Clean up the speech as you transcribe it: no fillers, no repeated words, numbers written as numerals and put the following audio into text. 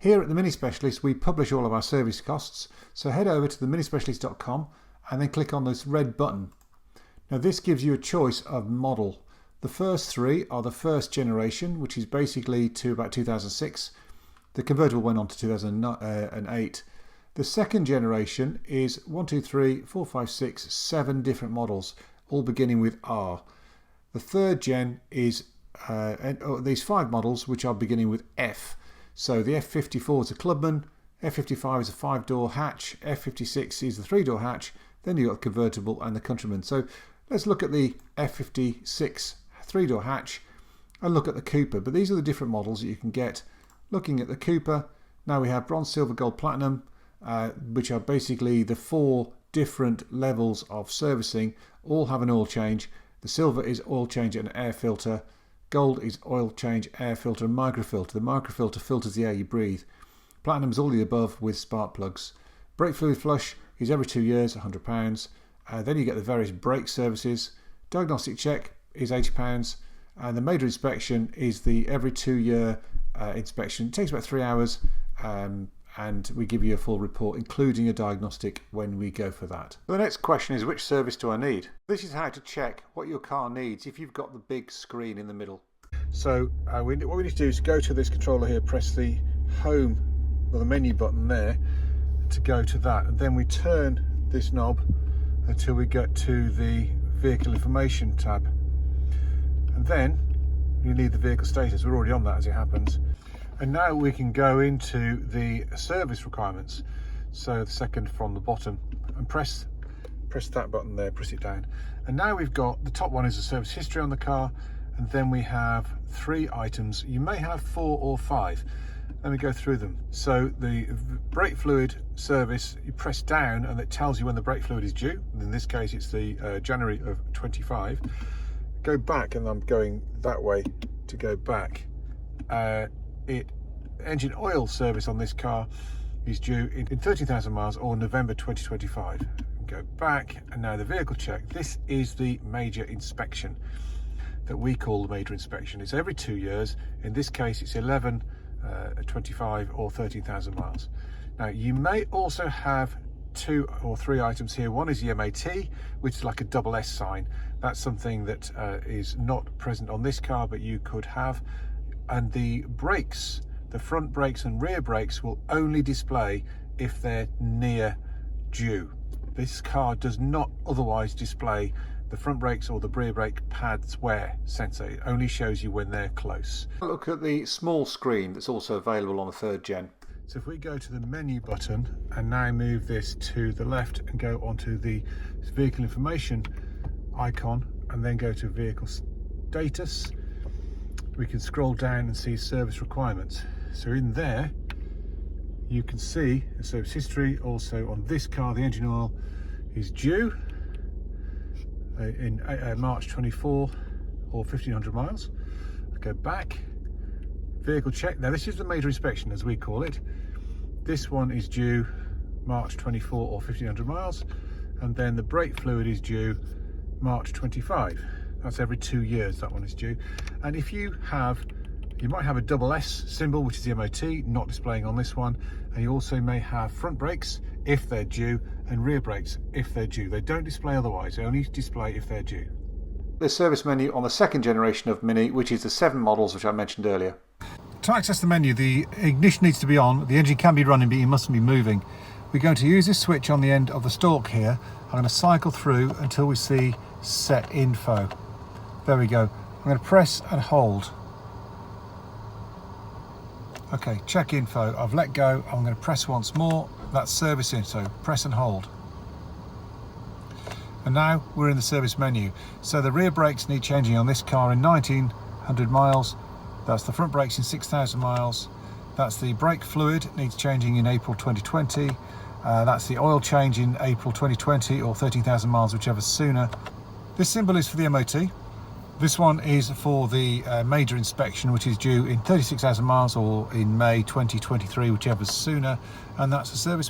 Here at the Mini Specialist, we publish all of our service costs. So head over to theminispecialist.com and then click on this red button. Now this gives you a choice of model. The first three are the first generation, which is basically to about 2006. The convertible went on to 2008. The second generation is 1, 2, 3, 4, 5, 6, 7 different models, all beginning with R. The third gen is these 5 models, which are beginning with F. So the F54 is a Clubman, F55 is a 5-door hatch, F56 is the 3-door hatch, then you've got the convertible and the Countryman. So let's look at the F56 3-door hatch and look at the Cooper. But these are the different models that you can get. Looking at the Cooper, now we have bronze, silver, gold, platinum, which are basically the 4 different levels of servicing, all have an oil change. The silver is oil change and air filter. Gold is oil change, air filter and MicroFilter. The MicroFilter filters the air you breathe. Platinum is all the above with spark plugs. Brake fluid flush is every 2 years, £100. Then you get the various brake services. Diagnostic check is £80. And the major inspection is the every 2-year inspection. It takes about 3 hours. And we give you a full report, including a diagnostic when we go for that. The next question is, which service do I need? This is how to check what your car needs if you've got the big screen in the middle. So what we need to do is go to this controller here, press the home or the menu button there to go to that, and then we turn this knob until we get to the vehicle information tab, and then you need the vehicle status. We're already on that as it happens. And now we can go into the service requirements. So the second from the bottom, and press that button there, press it down. And now we've got, the top one is the service history on the car, and then we have 3 items. You may have 4 or 5. Let me go through them. So the brake fluid service, you press down and it tells you when the brake fluid is due. In this case, it's the January of 25. Go back, and I'm going that way to go back. Engine oil service on this car is due in 30,000 miles or November 2025. Go back, and now the vehicle check. This is the major inspection that we call the major inspection. It's every 2 years. In this case, it's 11, 25 or 13,000 miles. Now you may also have 2 or 3 items here. One is the MAT, which is like a double S sign. That's something that is not present on this car, but you could have. And the brakes, the front brakes and rear brakes, will only display if they're near due. This car does not otherwise display the front brakes or the rear brake pads wear sensor. It only shows you when they're close. Look at the small screen that's also available on the 3rd gen. So if we go to the menu button and now move this to the left and go onto the vehicle information icon and then go to vehicle status, we can scroll down and see service requirements. So in there you can see the service history. Also on this car, the engine oil is due in March 24 or 1500 miles. I'll go back, vehicle check. Now this is the major inspection as we call it. This one is due March 24 or 1500 miles, and then the brake fluid is due March 25. That's every 2 years that one is due. And if you might have a double S symbol, which is the MOT, not displaying on this one. And you also may have front brakes if they're due and rear brakes if they're due. They don't display otherwise, they only display if they're due. The service menu on the 2nd generation of Mini, which is the 7 models which I mentioned earlier. To access the menu, the ignition needs to be on, the engine can be running, but you mustn't be moving. We're going to use this switch on the end of the stalk here. I'm going to cycle through until we see set info. There we go. I'm going to press and hold. Okay, check info. I've let go. I'm going to press once more. That's service info. Press and hold. And now we're in the service menu. So the rear brakes need changing on this car in 1900 miles. That's the front brakes in 6,000 miles. That's the brake fluid, needs changing in April 2020. That's the oil change in April 2020 or 13,000 miles, whichever sooner. This symbol is for the MOT. This one is for the major inspection, which is due in 36,000 miles or in May 2023, whichever's sooner, and that's the service.